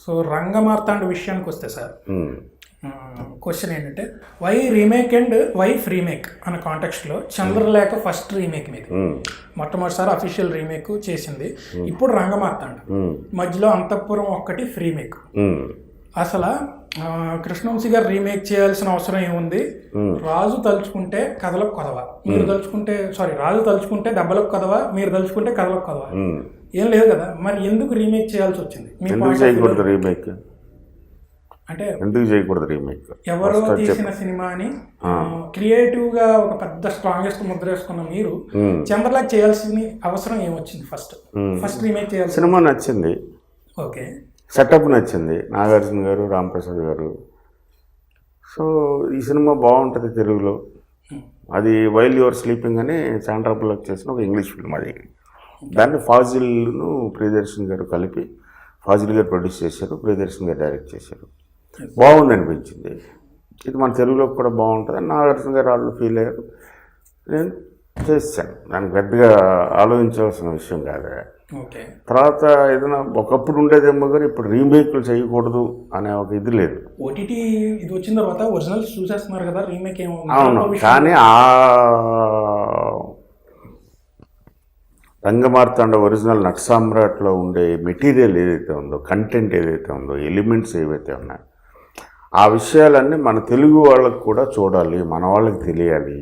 So Rangamarthanda విషయానికి వస్తే sir, question ఏంటంటే వై రీమేక్ అండ్ వై ఫ్రీమేక్ అనే కాంటెక్స్ట్లో చంద్రలేఖ ఫస్ట్ రీమేక్ మీద మొట్టమొదటిసారి అఫీషియల్ రీమేక్ చేసింది. ఇప్పుడు రంగమార్తాండ, మధ్యలో అంతఃపురం ఒక్కటి ఫ్రీమేక్. అసలు కృష్ణవంశీ గారు రీమేక్ చేయాల్సిన అవసరం ఏముంది? రాజు తలుచుకుంటే కథలకు కొదవ, మీరు తలుచుకుంటే రాజు తలుచుకుంటే దెబ్బలకు కొదవ, మీరు తలుచుకుంటే కథలకు కొదవ, ఏం లేదు కదా. మరి ఎందుకు రీమేక్ చేయాల్సి వచ్చింది? రీమేక్ అంటే ఎందుకు చేయకూడదు? రీమేక్ ఎవరో తీసిన సినిమాని క్రియేటివ్ గా ఒక పెద్ద స్ట్రాంగెస్ట్ ముద్ర వేసుకున్న మీరు చంద్రలేఖ చేయాల్సిన అవసరం ఏమొచ్చింది? ఫస్ట్ రీమేక్ చేయాల్సి సినిమా నచ్చింది, ఓకే, సెటప్ నచ్చింది, నాగార్జున గారు, రాంప్రసాద్ గారు. సో ఈ సినిమా బాగుంటుంది తెలుగులో. అది వైల్ యువర్ స్లీపింగ్ అని చాండ్రాపులకు చేసిన ఒక ఇంగ్లీష్ ఫిల్మ్. అది దాన్ని ఫాజిల్ను ప్రియదర్శన్ గారు కలిపి, ఫాజిల్ గారు ప్రొడ్యూస్ చేశారు, ప్రియదర్శన్ గారు డైరెక్ట్ చేశారు. బాగుంది అనిపించింది. ఇది మన తెలుగులో కూడా బాగుంటుంది అని నాగార్జున గారు వాళ్ళు ఫీల్ అయ్యారు. నేను చేశాను. దానికి పెద్దగా ఆలోచించాల్సిన విషయం కాదు. తర్వాత ఏదైనా ఒకప్పుడు ఉండేదేమో కానీ ఇప్పుడు రీమేక్లు చేయకూడదు అనే ఒక ఇది లేదు. ఓటీటీ ఇది వచ్చిన తర్వాత ఒరిజినల్ చూసేస్తున్నారు కదా, రీమేక్ ఏమో. అవును, కానీ ఆ రంగమార్తాండ ఒరిజినల్ నట్ సామ్రాట్లో ఉండే మెటీరియల్ ఏదైతే ఉందో, కంటెంట్ ఏదైతే ఉందో, ఎలిమెంట్స్ ఏవైతే ఉన్నాయో, ఆ విషయాలన్నీ మన తెలుగు వాళ్ళకు కూడా చూడాలి, మన వాళ్ళకి తెలియాలి.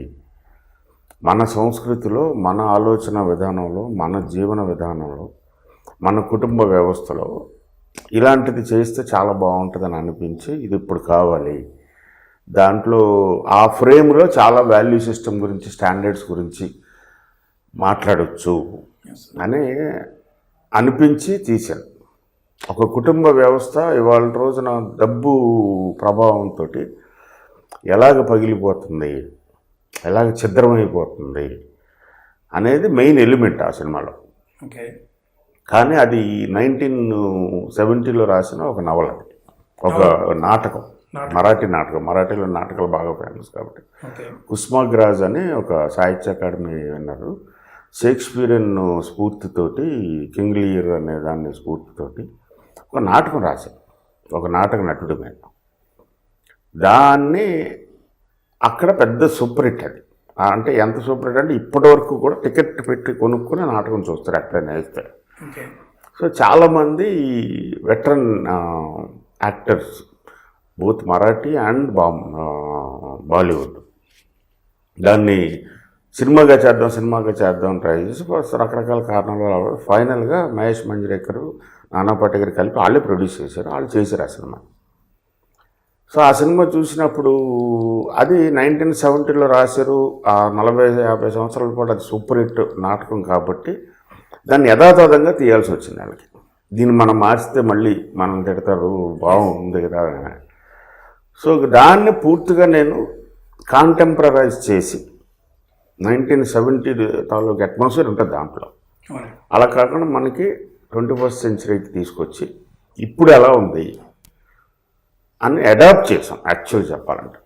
మన సంస్కృతిలో, మన ఆలోచన విధానంలో, మన జీవన విధానంలో, మన కుటుంబ వ్యవస్థలో ఇలాంటిది చేస్తే చాలా బాగుంటుందని అనిపించి ఇది ఇప్పుడు కావాలి. దాంట్లో ఆ ఫ్రేమ్లో చాలా వాల్యూ సిస్టమ్ గురించి, స్టాండర్డ్స్ గురించి మాట్లాడవచ్చు అని అనిపించి తీశాను. ఒక కుటుంబ వ్యవస్థ ఇవాళ రోజున డబ్బు ప్రభావంతో ఎలాగ పగిలిపోతుంది, ఎలాగ ఛిద్రమైపోతుంది అనేది మెయిన్ ఎలిమెంట్ ఆ సినిమాలో. కానీ అది 1970లో రాసిన ఒక నవల, ఒక నాటకం, మరాఠీ నాటకం. మరాఠీలో నాటకాలు బాగా ఫేమస్ కాబట్టి. కుస్మాగ్రాజ్ అని ఒక సాహిత్య అకాడమీ విన్నారు. షేక్స్పియరియన్ స్ఫూర్తితోటి, కింగ్ లియర్ అనే దాని స్ఫూర్తితోటి ఒక నాటకం రాశారు, ఒక నాటక నటుడి మీద. దాన్ని అక్కడ పెద్ద సూపర్ హిట్. అది అంటే ఎంత సూపర్ హిట్ అంటే ఇప్పటి వరకు కూడా టికెట్ పెట్టి కొనుక్కుని నాటకం చూస్తారు ఎట్లయినా వేస్తే. సో చాలామంది veteran actors, both Marathi and Bollywood, దాన్ని సినిమాగా చేద్దాం ట్రై చేసి రకరకాల కారణాలు ఫైనల్గా మహేష్ మంజ్రేకర్, నానా పాటేకర్ కలిపి వాళ్ళే ప్రొడ్యూస్ చేశారు, వాళ్ళు చేశారు ఆ సినిమా. సో ఆ సినిమా చూసినప్పుడు అది 1970లో రాశారు. ఆ 40-50 సంవత్సరాల పాటు అది సూపర్ హిట్ నాటకం కాబట్టి దాన్ని యథాతథంగా తీయాల్సి వచ్చింది వాళ్ళకి. దీన్ని మనం మార్చితే మళ్ళీ మనం తిడతారు, బాగుంది కదా. సో దాన్ని పూర్తిగా నేను కాంటెంపరైజ్ చేసి 1970 తాలూకు అట్మాస్ఫియర్ ఉంటుంది దాంట్లో. అలా కాకుండా మనకి 21st సెంచరీకి తీసుకొచ్చి ఇప్పుడు ఎలా ఉంది అని అడాప్ట్ చేసాం యాక్చువల్ చెప్పాలంటే.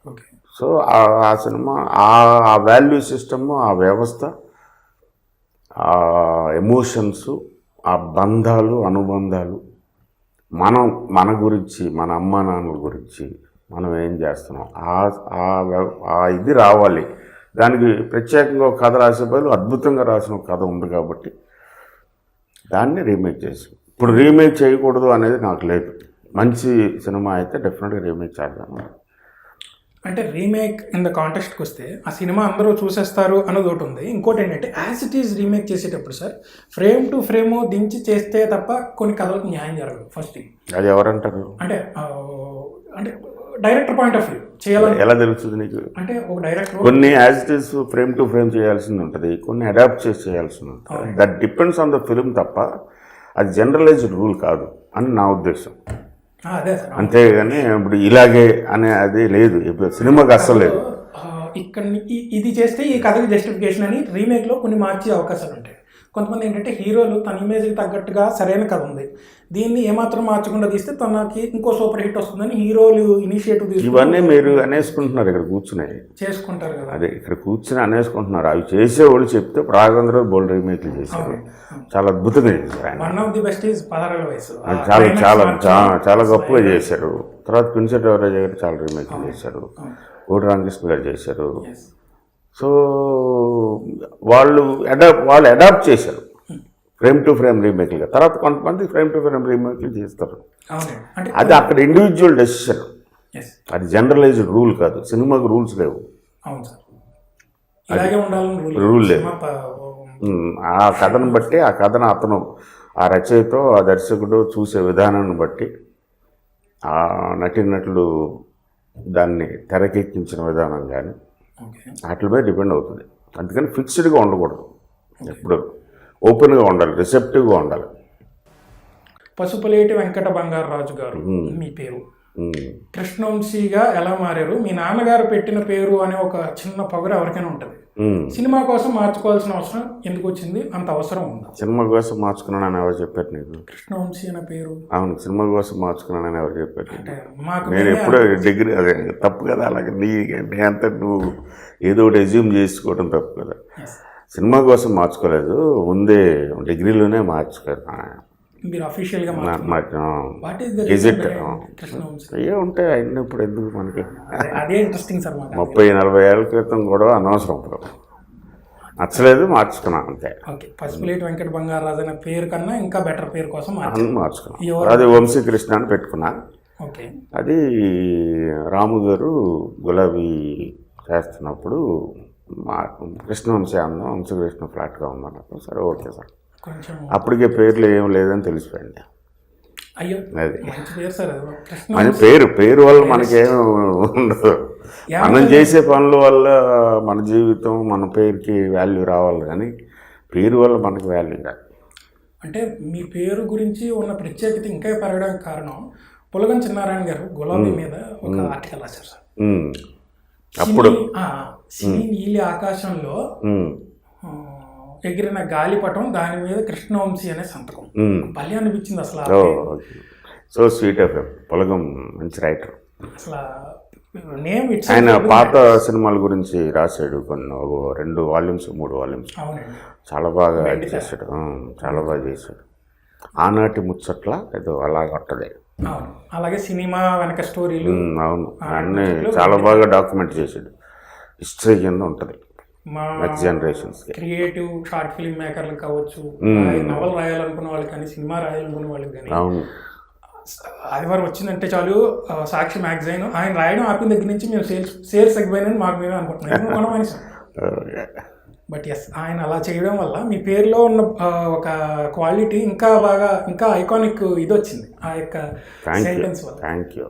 సో ఆ సినిమా ఆ వాల్యూ సిస్టమ్, ఆ వ్యవస్థ, ఆ ఎమోషన్స్, ఆ బంధాలు, అనుబంధాలు, మన గురించి, మన అమ్మా నాన్నల గురించి మనం ఏం చేస్తున్నాం, ఆ ఇది రావాలి. దానికి ప్రత్యేకంగా ఒక కథ రాసే బదులు అద్భుతంగా రాసిన ఒక కథ ఉంది కాబట్టి దాన్ని రీమేక్ చేసాం. ఇప్పుడు రీమేక్ చేయకూడదు అనేది నాకు లేదు. మంచి సినిమా అయితే డెఫినెట్గా రీమేక్ చేద్దాము. అంటే రీమేక్ ఇన్ ద కాంటెక్స్ట్కి వస్తే ఆ సినిమా అందరూ చూసేస్తారు అన్నది ఒకటి ఉంది. ఇంకోటి ఏంటంటే యాజ్ ఇట్ ఈజ్ రీమేక్ చేసేటప్పుడు సార్ ఫ్రేమ్ టు ఫ్రేమ్ దించి చేస్తే తప్ప కొన్ని కథలకు న్యాయం జరగదు. ఫస్ట్ థింగ్ అది ఎవరంటారు? అంటే డైరెక్టర్ పాయింట్ ఆఫ్ వ్యూ చేయాలని ఎలా తెలుస్తుంది నీకు? అంటే ఒక డైరెక్టర్ కొన్ని as it is frame to frame చేయాల్సింది ఉంటుంది, కొన్ని అడాప్ట్ చేసి చేయాల్సింది ఉంటుంది. That depends on the film తప్ప అది జనరలైజ్డ్ రూల్ కాదు అని నా ఉద్దేశం. అంతేగాని ఇప్పుడు ఇలాగే అనే అది లేదు సినిమాకి అస్సలు లేదు. ఇక్కడ ఇది చేస్తే ఈ కథకి జస్టిఫికేషన్ అని రీమేక్లో కొన్ని మార్చే అవకాశాలు ఉంటాయి. కొంతమంది ఏంటంటే హీరోలు తన ఇమేజ్కి తగ్గట్టుగా సరైన కథ ఉంది, దీన్ని ఏమాత్రం మార్చకుండా తీస్తే తనకి ఇంకో సూపర్ హిట్ వస్తుందని హీరోలు ఇనిషియేటివ్ తీసుకుని ఇవన్నీ మీరు అనేసుకుంటున్నారు ఇక్కడ కూర్చుని. చేసుకుంటారు కదా. అదే ఇక్కడ కూర్చుని అనేసుకుంటున్నారు. అవి చేసేవాళ్ళు చెప్తే రాఘవేంద్ర బోల్డ్ రీమేక్లు చేశారు, చాలా అద్భుతంగా చేశారు ఆయన. One of the best is 16 వయసు. చాలా చాలా చాలా గొప్పగా చేశారు. తర్వాత పిన్సెట్ ఎవరేజ్ గారు చాలా రీమేక్లు చేశారు, కోటి రామకృష్ణ గారు చేశారు. సో వాళ్ళు అడాప్ట్ చేశారు ఫ్రేమ్ టు ఫ్రేమ్ రీమేక్లుగా. తర్వాత కొంతమంది ఫ్రేమ్ టు ఫ్రేమ్ రీమేక్లు చేస్తారు. అది అక్కడ ఇండివిజువల్ డెసిషన్, అది జనరలైజ్డ్ రూల్ కాదు. సినిమాకు రూల్స్ లేవు, రూల్ లేదు. ఆ కథను బట్టి, ఆ కథను అతను, ఆ రచయితో, ఆ దర్శకుడు చూసే విధానాన్ని బట్టి, ఆ నటీనటులు దాన్ని తెరకెక్కించిన విధానం కానీ వాటిపై డిపెండ్ అవుతుంది. అందుకని ఫిక్స్డ్గా ఉండకూడదు, ఎప్పుడు ఓపెన్గా ఉండాలి, రిసెప్టివ్గా ఉండాలి. పసుపులేటి వెంకట బంగారరాజు గారు మీ పేరు. కృష్ణవంశీగా ఎలా మారారు? మీ నాన్నగారు పెట్టిన పేరు అనే ఒక చిన్న పొగరు ఎవరికైనా ఉంటుంది. సినిమా కోసం మార్చుకోవాల్సిన అవసరం ఎందుకు వచ్చింది? అంత అవసరం ఉందా? సినిమా కోసం మార్చుకున్నానని ఎవరు చెప్పారు నీకు? కృష్ణవంశీ అనే పేరు. అవును, సినిమా కోసం మార్చుకున్నానని ఎవరు చెప్పారు? మాకు నేను ఎప్పుడో డిగ్రీ, అదే తప్పు కదా. అలాగే నీ అంతా నువ్వు ఏదో ఒకటి ఎజ్యూమ్ చేసుకోవడం తప్పు కదా. సినిమా కోసం మార్చుకోలేదు, ముందే డిగ్రీలోనే మార్చుకున్నాను. మీరు అఫీషియల్గా గెజెట్ ఏ ఉంటాయి అయినా ఇప్పుడు ఎందుకు మనకి? అదే ఇంట్రెస్టింగ్ సార్. 30-40 ఏళ్ళ క్రితం కూడా అనవసరం, ఇప్పుడు నచ్చలేదు మార్చుకున్నాను అంతే. ఓకే, పసుపులేటి వెంకట బంగారరాజు అనే పేరు కన్నా ఇంకా బెటర్ పేరు కోసం మార్చుకున్నాను. అది వంశీకృష్ణ అని పెట్టుకున్నా. ఓకే, అది రాము గారు గులాబీ చేస్తున్నప్పుడు మా కృష్ణవంశీ అందం, వంశీకృష్ణ ఫ్లాట్గా ఉందన్నప్పుడు సరే ఓకే సార్. అప్పటికే పేర్లు ఏం లేదని తెలిసిపోయింది. అయ్యో, అది మన పేరు వల్ల మనకేం ఉండదు. మనం చేసే పనుల వల్ల మన జీవితం, మన పేరుకి వాల్యూ రావాలి, కానీ పేరు వల్ల మనకి వాల్యూ కాదు. అంటే మీ పేరు గురించి ఉన్న ప్రత్యేకత ఇంకా పెరగడానికి కారణం పులగం చిన్నారాయణ గారు గులాబీ మీద ఒక ఆర్టికల్ రాశారు సార్. అప్పుడు నీలి ఆకాశంలో ఎగిరిన గాలిపటం, దాని మీద కృష్ణవంశీ అనే సంతకం. భలే అనిపించింది అసలు. సో స్వీట్ ఆఫ్ పొలగం మంచి రైటర్. అసలు నేమ్ ఆయన పాత సినిమాల గురించి రాశాడు కొన్ని 2 వాల్యూమ్స్ 3 వాల్యూమ్స్. చాలా బాగా చేశాడు, చాలా బాగా చేశాడు. ఆనాటి ముచ్చట్ల ఏదో అలాగ ఉంటుంది. అలాగే సినిమా వెనక స్టోరీలు, అవును, అన్నీ చాలా బాగా డాక్యుమెంట్ చేశాడు. హిస్టరీ కింద ఉంటుంది next generations. Creative short film మేకర్లు కావచ్చు, నవల్ రాయాలనుకున్న వాళ్ళు కానీ, సినిమా రాయాలనుకున్న వాళ్ళకి కానీ. అవును, ఆదివారం వచ్చిందంటే చాలు సాక్షి మ్యాగజైన్ ఆయన రాయడం ఆపిన దగ్గర నుంచి మేము సేల్స్ తగ్గిపోయినని మాకు మేమే అనుకుంటున్నాం. బట్ ఎస్, ఆయన అలా చేయడం వల్ల మీ పేరులో ఉన్న ఒక క్వాలిటీ ఇంకా బాగా, ఇంకా ఐకానిక్ ఇది వచ్చింది ఆ యొక్క సెంటెన్స్ వల్ల. Thank you.